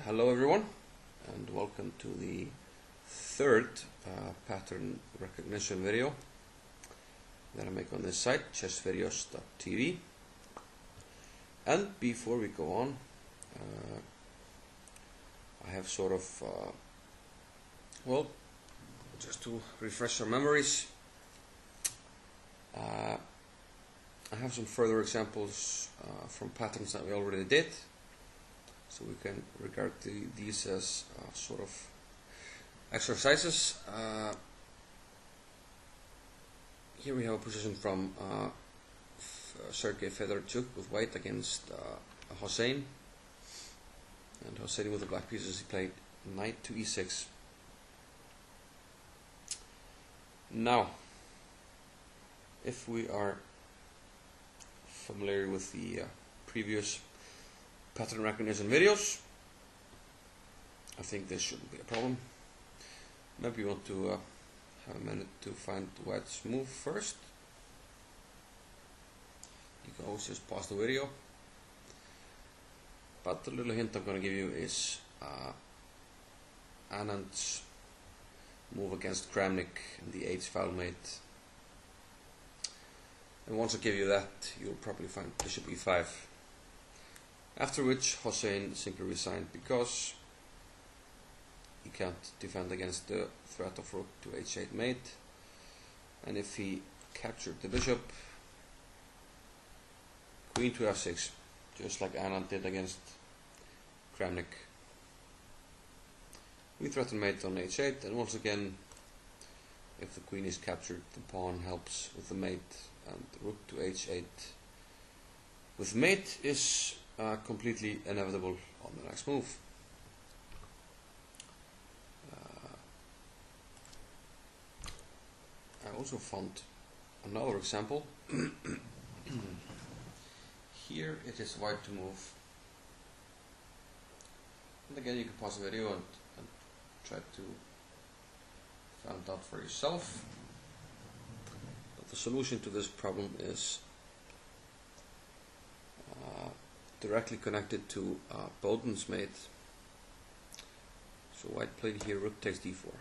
Hello everyone, and welcome to the third pattern recognition video that I make on this site, chessvideos.tv. And before we go on, I have sort of, just to refresh our memories, I have some further examples from patterns that we already did. So we can regard these as sort of exercises. Here we have a position from Sergei Fedorchuk with white against Hossein. And Hossein with the black pieces, he played knight to e6. Now, if we are familiar with the previous pattern recognition videos, I think this shouldn't be a problem. Maybe you want to have a minute to find white's move first. You can always just pause the video. But the little hint I'm going to give you is Anand's move against Kramnik in the h-file mate. And once I give you that, you'll probably find bishop e5. After which Hossein simply resigned because he can't defend against the threat of rook to h8 mate, and if he captured the bishop, queen to f6, just like Anand did against Kramnik. We threaten mate on h8, and once again, if the queen is captured, the pawn helps with the mate, and the rook to h8 with mate is completely inevitable on the next move. I also found another example. Here it is white to move. And again, you can pause the video and try to find out for yourself. But the solution to this problem is directly connected to Boden's mate. So white played here rook takes d4.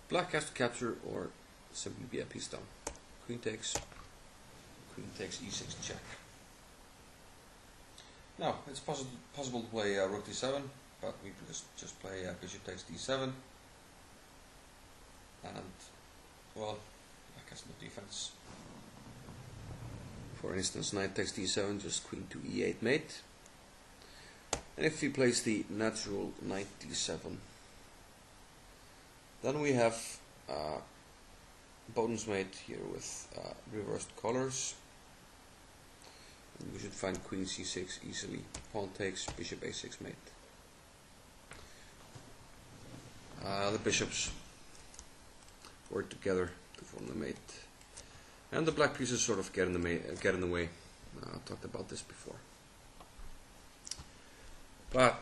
Black has to capture or simply be a piece down. Queen takes e6 check. Now it's possible to play rook d7, but we just play bishop takes d7, and well, black has no defense. For instance, knight takes d7, just queen to e8 mate. And if he plays the natural knight d7, then we have Boden's mate here with reversed colors. And we should find queen c6 easily. Pawn takes, bishop a6 mate. The bishops work together to form the mate. And the black pieces sort of get in the way. I talked about this before. But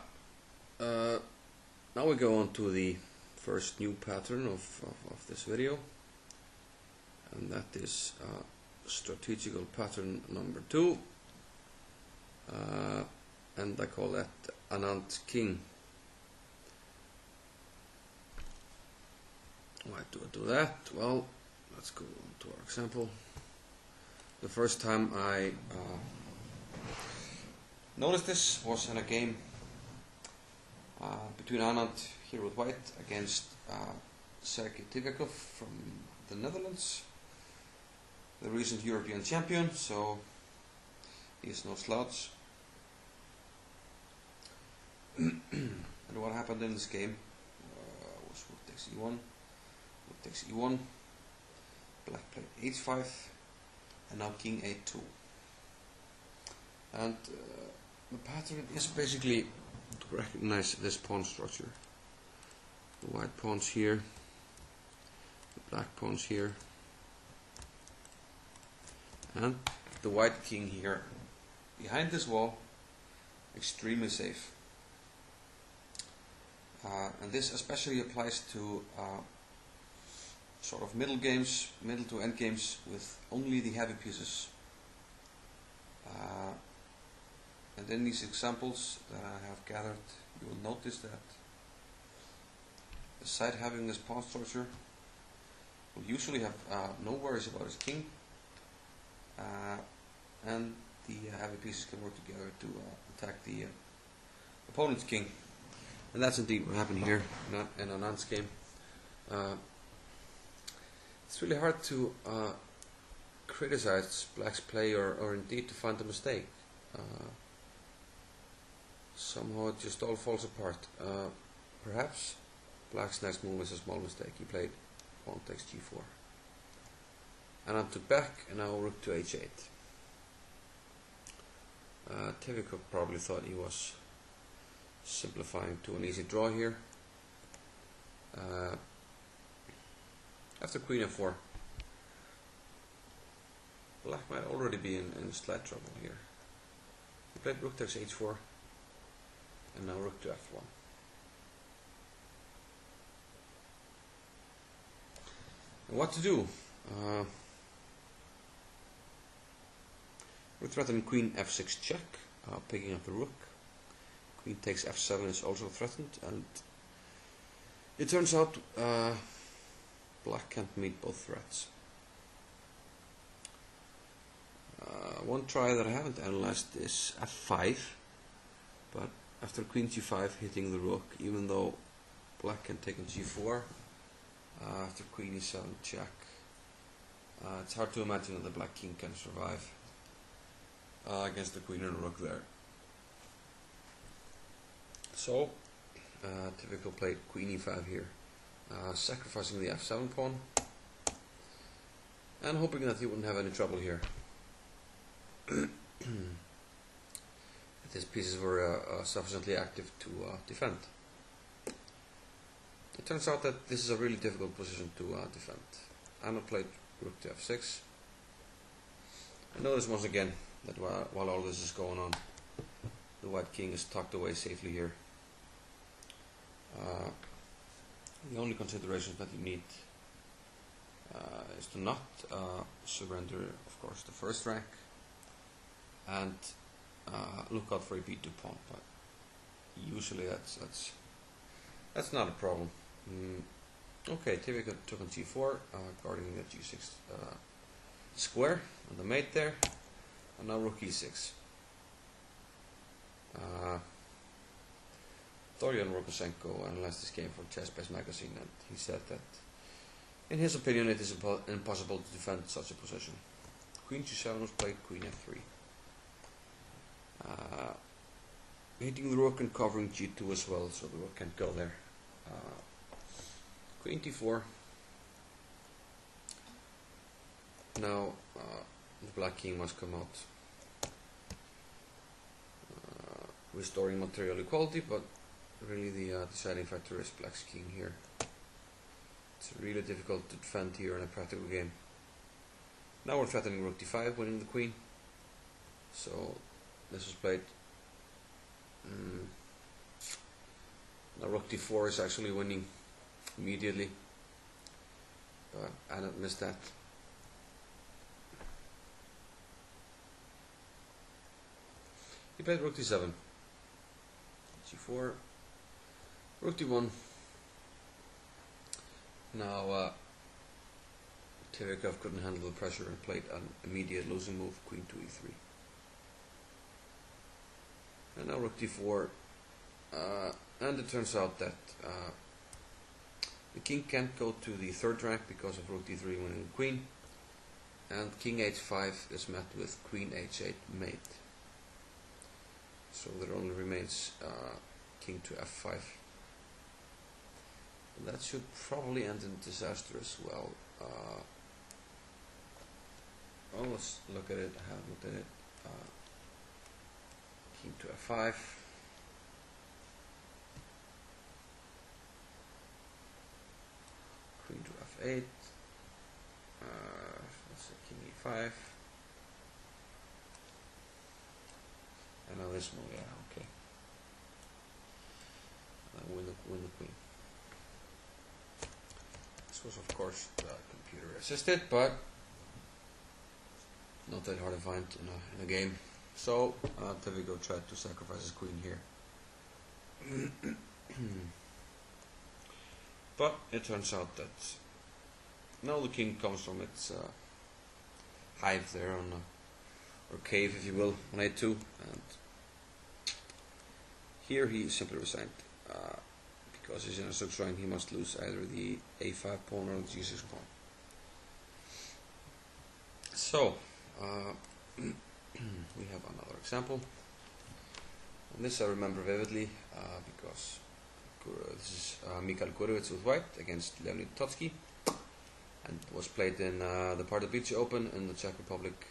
now we go on to the first new pattern of this video, and that is strategical pattern number 2, and I call that Anand King. Why do I do that? Well, let's go on to our example. The first time I noticed this was in a game between Anand here with white against Sergei Tivakov from the Netherlands, the recent European champion, so he is no slouch. And what happened in this game was rook takes e1, rook takes e1, black played h5, and now king a2. And the pattern is basically to recognize this pawn structure. The white pawns here, the black pawns here, and the white king here behind this wall, extremely safe. And this especially applies to sort of middle to end games with only the heavy pieces. And in these examples that I have gathered, you will notice that the side having this pawn structure will usually have no worries about his king, and the heavy pieces can work together to attack the opponent's king. And that's indeed what happened here in Anand's game. It's really hard to criticize Black's play or indeed to find a mistake. Somehow it just all falls apart. Perhaps Black's next move is a small mistake. He played pawn takes g4. Anand took back, and now rook to h8. Tevfikov probably thought he was simplifying to an easy draw here. After queen f4, Black might already be in slight trouble here. He played rook takes h4, and now rook to f1. And what to do? We're threatening queen f6 check, picking up the rook. Queen takes f7 is also threatened, and it turns out Black can't meet both threats. One try that I haven't analyzed is f5, but after queen g5 hitting the rook, even though Black can take on g4, after queen e7 check, it's hard to imagine that the Black king can survive against the queen and rook there. So, typical played queen e5 here, sacrificing the f7 pawn, and hoping that he wouldn't have any trouble here. That his pieces were sufficiently active to defend. It turns out that this is a really difficult position to defend. Anand played rook to f6. And notice once again that while all this is going on, the white king is tucked away safely here. The only consideration that you need is to not surrender, of course, the first rank, and look out for a b2 pawn. But usually that's not a problem. Okay, Tevfikov took on g4, guarding the g6 square and the mate there, and now rook e6. Dorian Rokosenko analyzed this game for Chess-Based magazine, and he said that in his opinion it is impossible to defend such a position. Queen g7 was played, queen f3. Hitting the rook and covering g2 as well, so the rook can't go there. Queen d4. Now the Black king must come out, restoring material equality, but really the deciding factor is Black's king here. It's really difficult to defend here in a practical game. Now we're threatening rook d5, winning the queen. So this was played. Now rook d4 is actually winning immediately, but Anand missed that. He played rook d7, g4, rook d1. Now Tevfikov couldn't handle the pressure and played an immediate losing move, queen to e3. And now rook d4, and it turns out that the king can't go to the third rank because of rook d3 winning the queen, and king h5 is met with queen h8 mate. So there only remains king to f5. And that should probably end in disaster as well. Well, let's look at it. I haven't looked at it. King to f5. Queen to f8. Let's say king e5. And now this move, yeah, okay. Win the queen. This was, of course, computer assisted, but not that hard to find in a game. So Tevigo tried to sacrifice his queen here. But it turns out that now the king comes from its hive there on or cave, if you will, on a2, and here he simply resigned. Because he's in a subshrine, he must lose either the a5 pawn or the g6 pawn. So we have another example, and this I remember vividly because this is Mikhail Gurevich with white against Leonid Trotsky, and was played in the Pardubice Open in the Czech Republic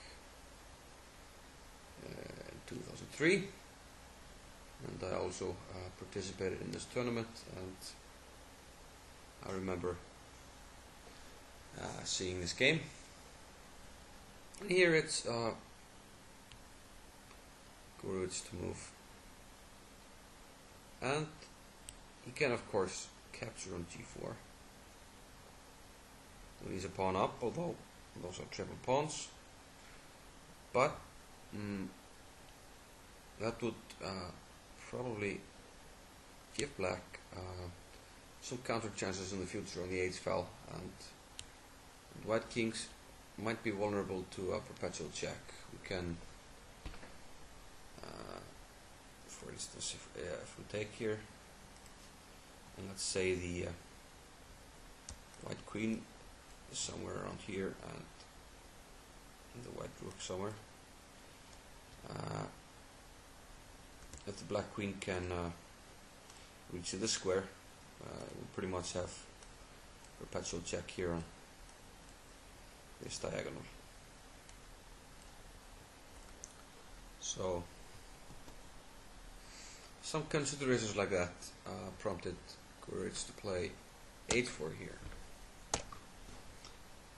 in 2003. And I also participated in this tournament, and I remember seeing this game. And here it's Gurevich to move, and he can of course capture on g4 when he's a pawn up, although those are triple pawns. But that would probably give black some counter chances in the future on the h file, and white kings might be vulnerable to a perpetual check. We can, for instance, if we take here, and let's say the white queen is somewhere around here, and the white rook somewhere. If the black queen can reach this square, we pretty much have perpetual check here on this diagonal. So some considerations like that prompted Gurevich to play h4 here.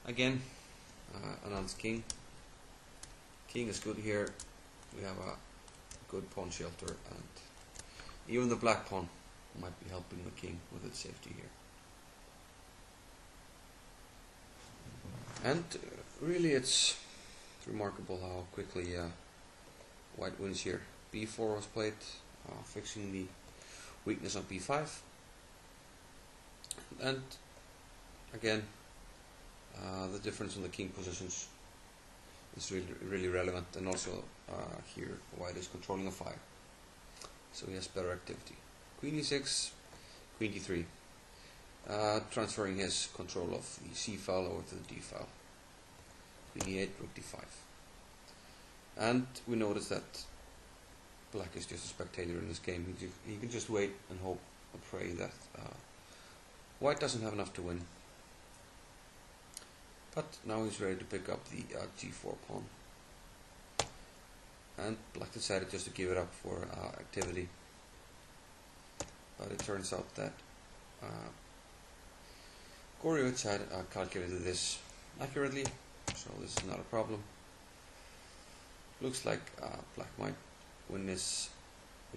Again, Anand's king. King is good here. We have a good pawn shelter, and even the black pawn might be helping the king with its safety here. And really it's remarkable how quickly white wins here. b4 was played, fixing the weakness on b5, and again the difference in the king positions is really relevant, and also here white is controlling a file, so he has better activity. Queen e6, queen d3, transferring his control of the c file over to the d file. Queen e8, rook d5, and we notice that black is just a spectator in this game. He can just wait and hope and pray that white doesn't have enough to win. But now he's ready to pick up the g4 pawn, and black decided just to give it up for activity. But it turns out that Gurevich had calculated this accurately, so this is not a problem. Looks like black might win this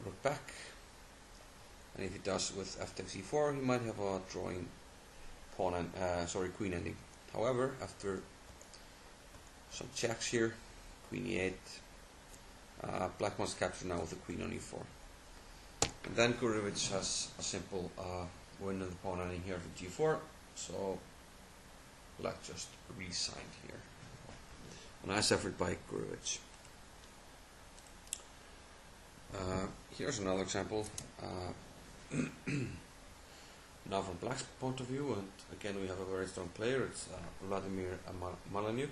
rook back, and if he does with f takes e4, he might have a drawing pawn and queen ending. However, after some checks here, queen e8, black must capture now with the queen on e4. And then Gurevich has a simple win of the pawn ending here for g4, so black just resigned here. A nice effort by Gurevich. Here's another example. Now from black's point of view, and again we have a very strong player, it's Vladimir Malanyuk.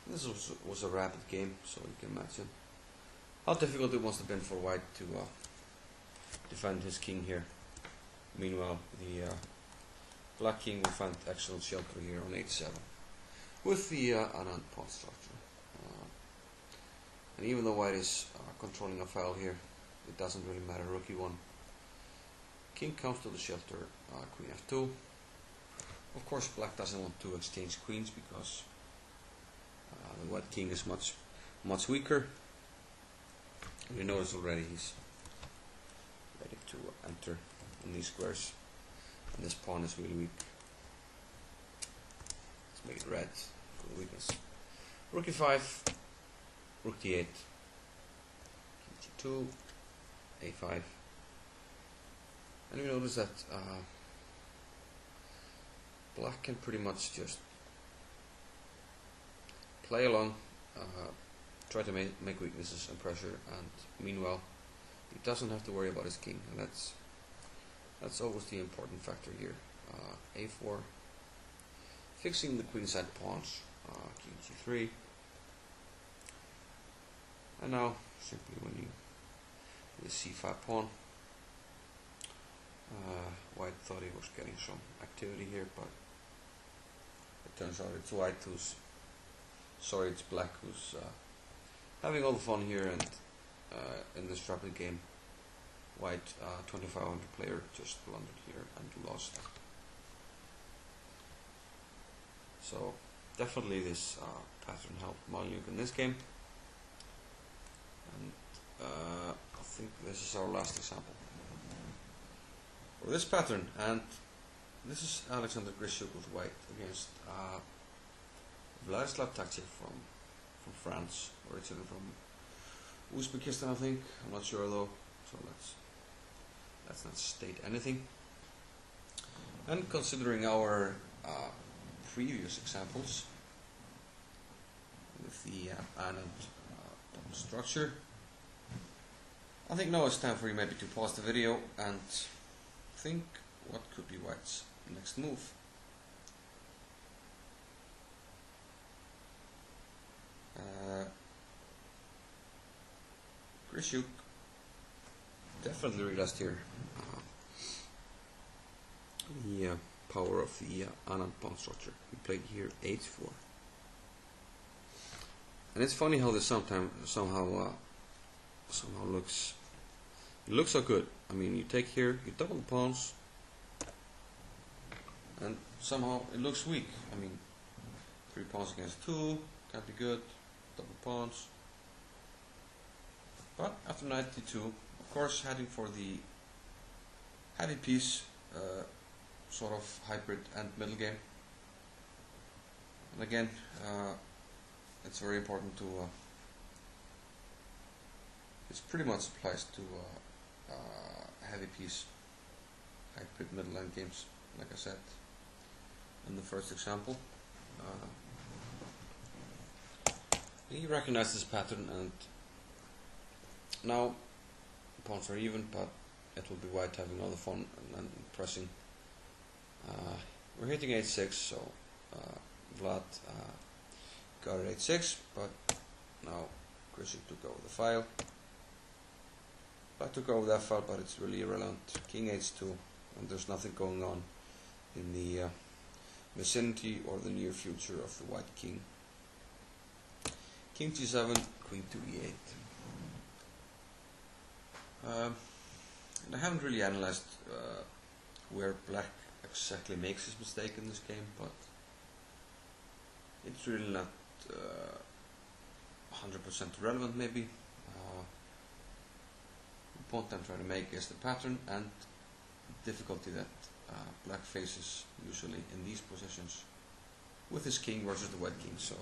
This was a rapid game, so you can imagine how difficult it must have been for white to defend his king here. Meanwhile, the black king will find excellent shelter here on h7 with the Anand pawn structure. And even though white is controlling a file here, it doesn't really matter. Rook e1. King comes to the shelter, queen f2. Of course, black doesn't want to exchange queens because the white king is much weaker. You notice already he's ready to enter on these squares, and this pawn is really weak. Let's make it red for the weakness. Rook e5. rook d8, king g2, a5, and you notice that black can pretty much just play along, try to make weaknesses and pressure, and meanwhile he doesn't have to worry about his king, and that's always the important factor here. A4, fixing the queenside pawns, king g3, and now simply when you the c5 pawn, white thought he was getting some activity here, but it turns out it's white who's it's black who's having all the fun here, and in this rapid game white 2500 player just blundered here and lost. So definitely this pattern helped Malyuk in this game, and I think this is our last example for this pattern, and this is Alexander Grischuk with white against Vladislav Taktchev from France, originally from Uzbekistan, I think. I'm not sure though, so let's not state anything. And considering our previous examples with the Anand structure, I think now it's time for you maybe to pause the video and think what could be white's next move. Grischuk definitely realized here the power of the Anand pawn structure. He played here h4, and it's funny how this somehow looks so good. I mean, you take here, you double the pawns, and somehow it looks weak. I mean, 3 pawns against 2 can't be good. Double pawns. But after knight d2, of course, heading for the heavy piece, sort of hybrid and middle game. And again, it's very important to. This pretty much applies to heavy piece, hybrid middle end games, like I said in the first example. He recognized this pattern, and now pawns are even, but it will be white having all the fun and pressing. We're hitting h6, so Vlad got at h6, but now Grischuk took over the file. Vlad took over that file, but it's really irrelevant. King h2, and there's nothing going on in the vicinity or the near future of the white king. King g7, queen to e8. And I haven't really analyzed where black exactly makes his mistake in this game, but it's really not 100% relevant maybe. The point I'm trying to make is the pattern and the difficulty that black faces usually in these positions with his king versus the white king. So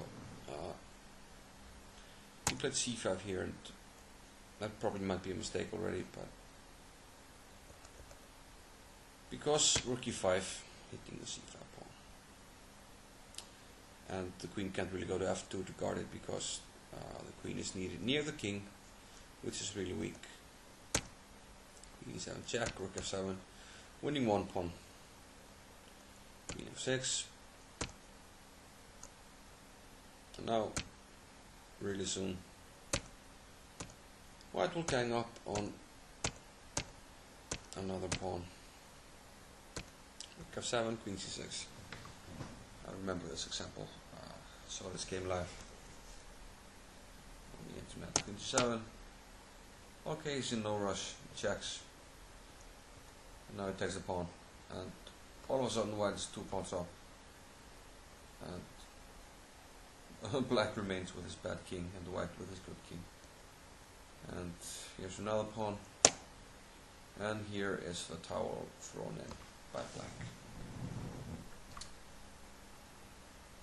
he played c5 here, and that probably might be a mistake already, but because rook e5 hitting the c5 pawn, and the queen can't really go to f2 to guard it because the queen is needed near the king, which is really weak. Queen e7 check, rook f7, winning 1 pawn. Queen f6, and now really soon white will gang up on another pawn. Rook f7, queen c6. I remember this example. Saw this game live on the internet. Queen c7. Okay, he's in no rush. He checks. And now he takes the pawn. And all of a sudden white is 2 pawns up. And black remains with his bad king and white with his good king. And here's another pawn. And here is the tower thrown in by black.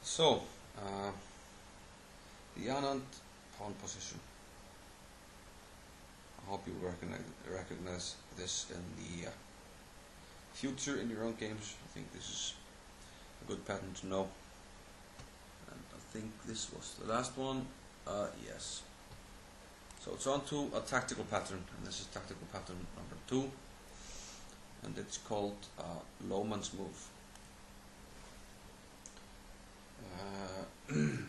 So, the Anand pawn position. I hope you recognize this in the future in your own games. I think this is a good pattern to know. And I think this was the last one. Yes. So it's on to a tactical pattern, and this is tactical pattern number 2, and it's called Lohmann's move. And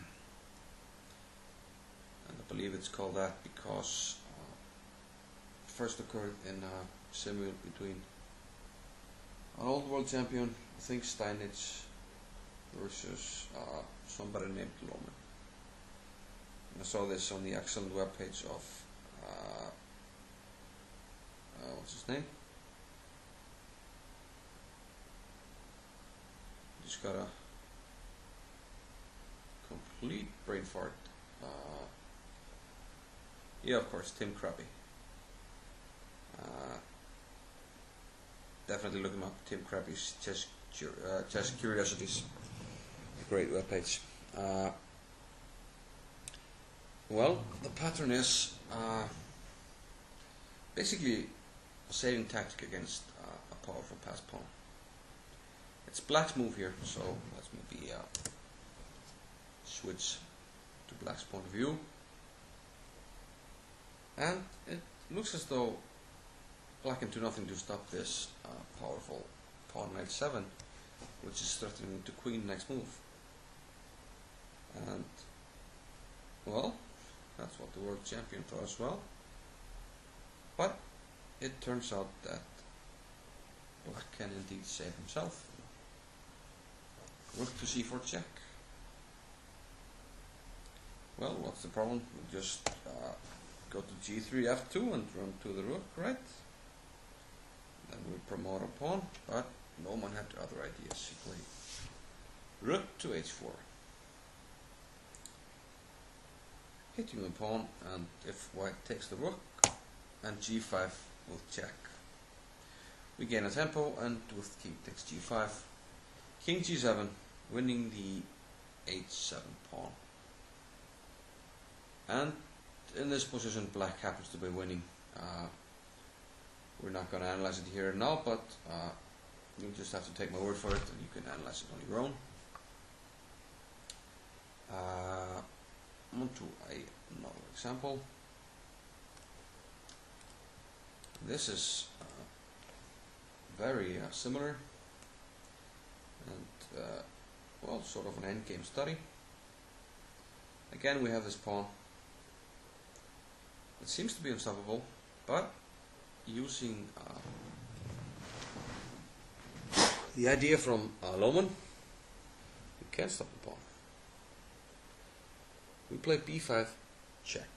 I believe it's called that because it first occurred in a semi between an old world champion, I think Steinitz, versus somebody named Lohmann. And I saw this on the excellent webpage of what's his name? Just got a complete brain fart. Yeah, of course, Tim Krabbe. Definitely look him up. Tim Krabbe's Chess Curiosities. A great webpage. Well, the pattern is basically a saving tactic against a powerful passed pawn. It's black's move here, so let's maybe switch to black's point of view. And it looks as though black can do nothing to stop this powerful pawn knight 7, which is threatening to queen next move. And well, that's what the world champion thought as well. But it turns out that black can indeed save himself. Rook to c4 check. Well, what's the problem? We just go to g3 f2 and run to the rook, right? Then we promote a pawn, but Lohmann had other ideas. He played rook to h4, hitting the pawn, and if white takes the rook, and g5 will check. We gain a tempo, and with king takes g5, king g7, winning the h7 pawn. And in this position, black happens to be winning. We're not going to analyze it here now, but you just have to take my word for it, and you can analyze it on your own. On to another example. This is very similar, and well, sort of an endgame study. Again, we have this pawn. It seems to be unstoppable, but using the idea from Lohmann, we can stop the pawn. We play b5 check.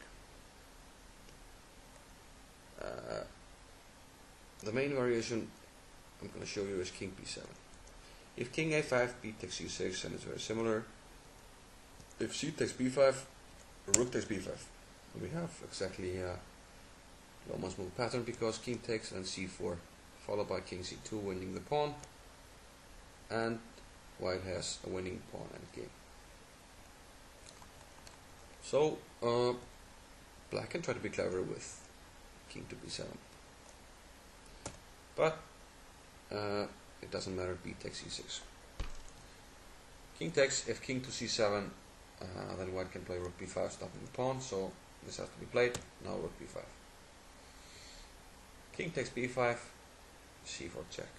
The main variation I'm going to show you is king b7. If king a5, b takes c6, then it's very similar. If c takes b5, rook takes b5. We have exactly Lohmann's move pattern, because king takes and c4, followed by king c2, winning the pawn, and white has a winning pawn endgame. So black can try to be clever with king to b7, but it doesn't matter. B takes c6. King takes. If king to c7, then white can play rook b5, stopping the pawn. So this has to be played. Now rook b5. King takes b5, c4 check.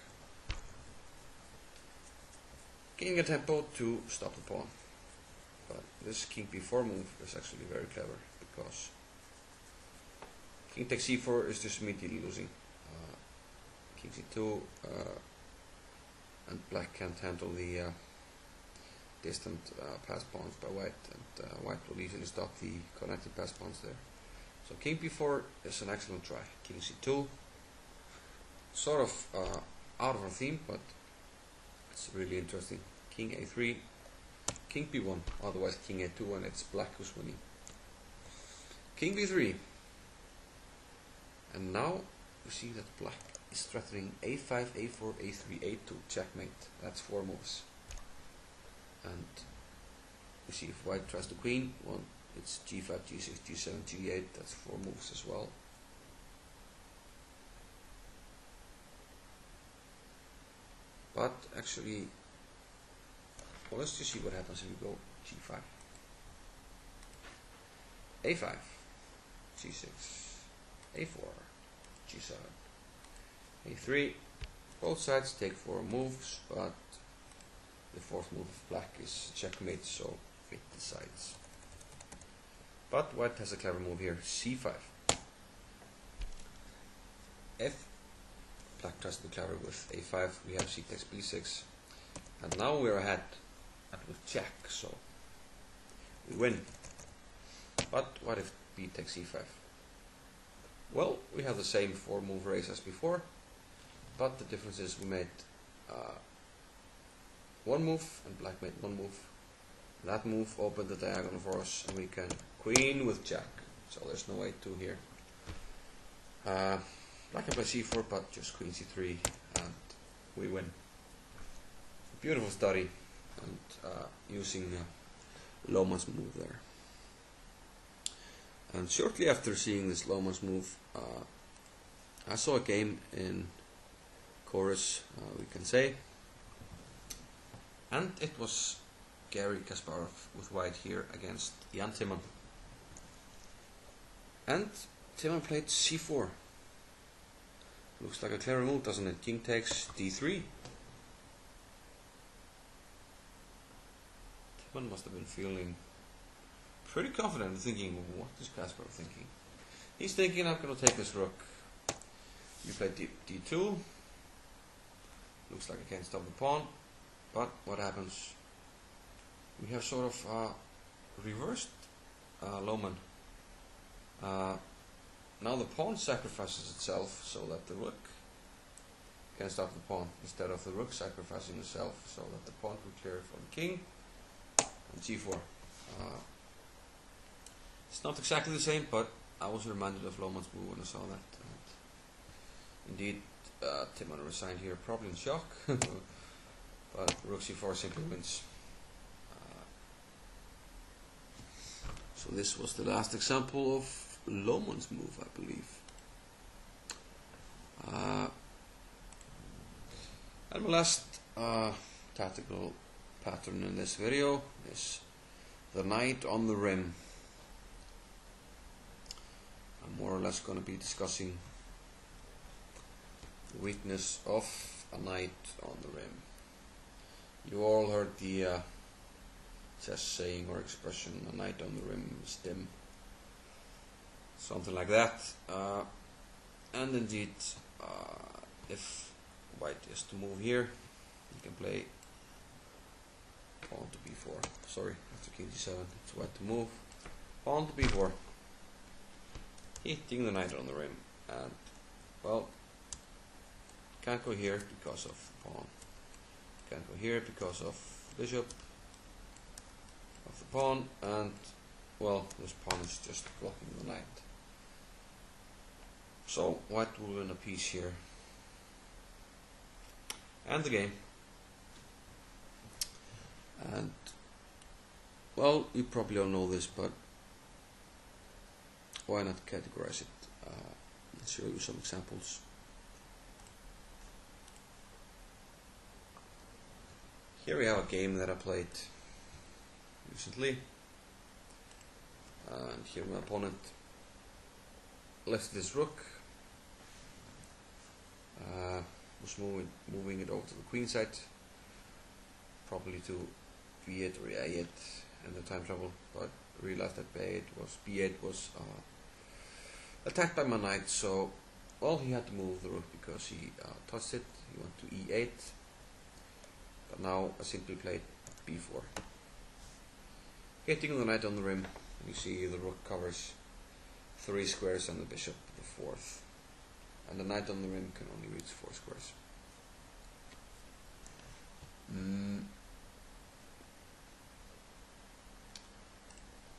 Gaining a tempo to stop the pawn. But this king b4 move is actually very clever, because king takes c4 is just immediately losing. King c2, and black can't handle the distant passed pawns by white, and white will easily stop the connected passed pawns there. So king b4 is an excellent try. King c2, sort of out of our theme, but it's really interesting. King a3, king b1, otherwise king a2, and it's black who's winning. King b3, and now we see that black is threatening a5, a4, a3, a2, checkmate. That's 4 moves. And we see if white tries to queen, 1, it's g5, g6, g7, g8, that's 4 moves as well. But actually, well, let's just see what happens if we go g5, a5, g6, a4, g7, a3. Both sides take 4 moves, but the 4th move of black is checkmate, so it decides. But white has a clever move here, c5. If black tries to be clever with a5, we have c takes b6, and now we're ahead with check, so we win. But what if b takes e5? Well, we have the same 4 move race as before, but the difference is we made 1 move and black made 1 move. That move opened the diagonal for us, and we can queen with jack, so there's no a2 here. Black can play c4, but just queen c3, and we win. Beautiful study, and using Lohmann's move there. And shortly after seeing this Lohmann's move, I saw a game in Chorus, we can say, and it was Garry Kasparov with white here against Jan Timman. And Timman played c4. Looks like a clever move, doesn't it? King takes d3. Timman must have been feeling pretty confident, thinking, what is Kasparov thinking? He's thinking, I'm going to take this rook. You play d2. Looks like I can't stop the pawn. But what happens? We have sort of reversed Lohmann. Now the pawn sacrifices itself so that the rook can stop the pawn, instead of the rook sacrificing itself so that the pawn could clear for the king. And g4. It's not exactly the same, but I was reminded of Lohmann's move when I saw that. And indeed, Timman resigned here, probably in shock. But rook c4 simply wins. So this was the last example of Lohmann's move, I believe. And my last tactical pattern in this video is the knight on the rim. I'm more or less going to be discussing the weakness of a knight on the rim. You all heard the chess saying or expression, a knight on the rim is dim. Something like that. And indeed, if white is to move here, you can play pawn to b4. Sorry, after king g7, it's white to move. Pawn to b4. Hitting the knight on the rim. And, well, can't go here because of the pawn. Can't go here because of bishop of the pawn, and well, this pawn is just blocking the knight. So white will win a piece here and the game. And well, you probably all know this, but why not categorize it? Let's show you some examples. Here we have a game that I played recently, and here my opponent left this rook, was moving it over to the queen side, probably to b8 or a8 in the time travel, but realized that b8 was attacked by my knight, so well, he had to move the rook because he touched it. He went to e8. But now I simply played b4. Hitting the knight on the rim, you see the rook covers 3 squares and the bishop the 4th. And the knight on the rim can only reach 4 squares.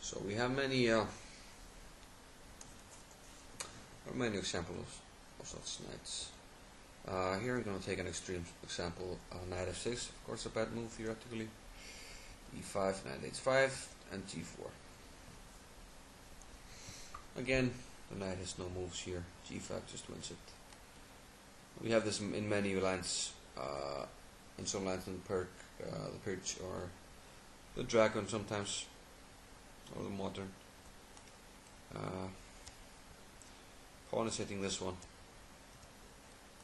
So we have many examples of such knights. Here I'm going to take an extreme example, knight f6, of course a bad move theoretically, e5, knight h5, and g4. Again, the knight has no moves here. G5 just wins it. We have this in many lines, in some lines in the Pirch or the Dragon sometimes, or the Modern. Pawn is hitting this one.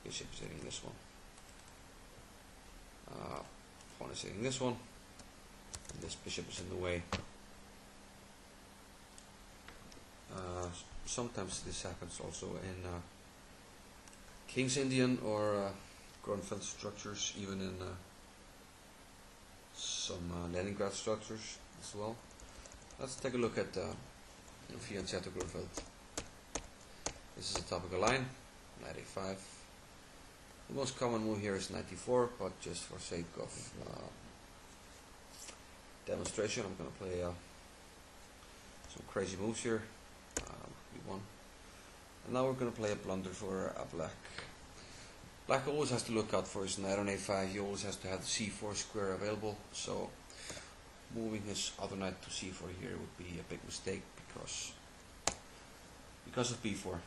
Bishop is hitting this one. Pawn is hitting this one. And this bishop is in the way. Sometimes this happens also in King's Indian or Grunfeld structures, even in some Leningrad structures as well. Let's take a look at Fianchetto Grunfeld. This is a topical line, knight a5. The most common move here is knight e4, but just for sake of demonstration, I'm going to play some crazy moves here. B1. And now we're going to play a blunder for black. Black always has to look out for his knight on a5. He always has to have the c4 square available. So moving his other knight to c4 here would be a big mistake because of b4.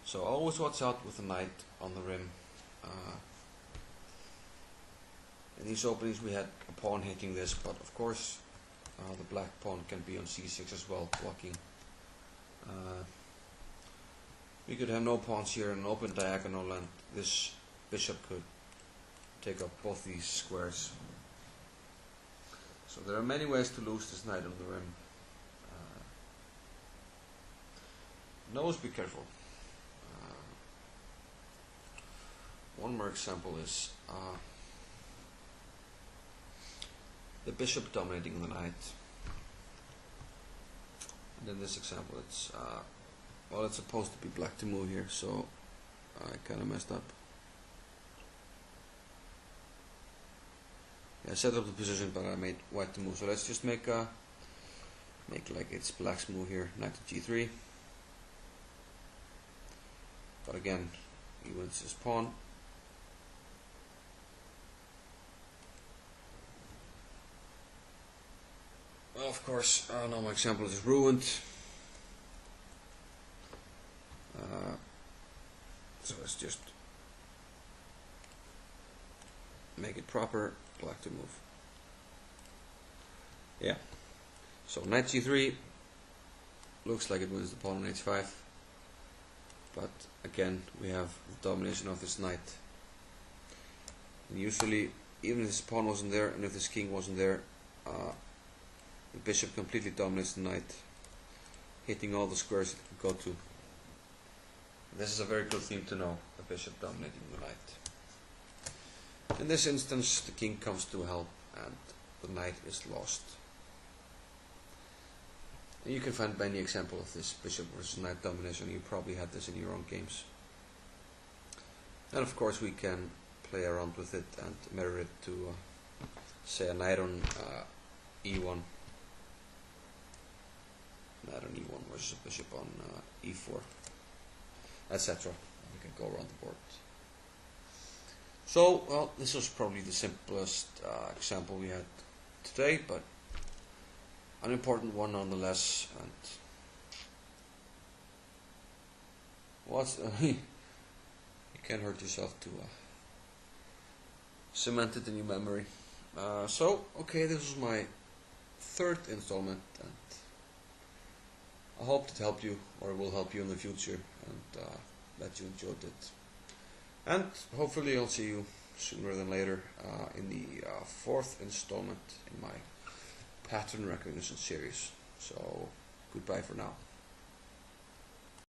So always watch out with the knight on the rim. In these openings we had a pawn hitting this, but of course the black pawn can be on c6 as well, blocking. We could have no pawns here and an open diagonal, and this bishop could take up both these squares. So there are many ways to lose this knight on the rim. Always be careful. One more example is the bishop dominating the knight. And in this example it's well, it's supposed to be black to move here, so I kinda messed up. Yeah, I set up the position, but I made white to move, so let's just make like it's black's move here, knight to g3. But again, he wins his pawn. Well, of course, now my example is ruined. So let's just make it proper, black to move. Yeah. So knight g3 looks like it wins the pawn on h5. But again, we have the domination of this knight. And usually, even if this pawn wasn't there and if this king wasn't there, the bishop completely dominates the knight, hitting all the squares it can go to. This is a very good thing to know, the bishop dominating the knight. In this instance, the king comes to help and the knight is lost. And you can find many examples of this bishop versus knight domination. You probably had this in your own games. And of course we can play around with it and mirror it to say a knight on e1. Knight on e1 versus a bishop on e4, etc. We can go around the board. So, well, this was probably the simplest example we had today, but an important one nonetheless. And you can't hurt yourself to cement it in your memory. So, okay, this was my third installment, and I hope it helped you, or will help you in the future, and that you enjoyed it. And hopefully I'll see you sooner than later in the fourth installment in my pattern recognition series. So, goodbye for now.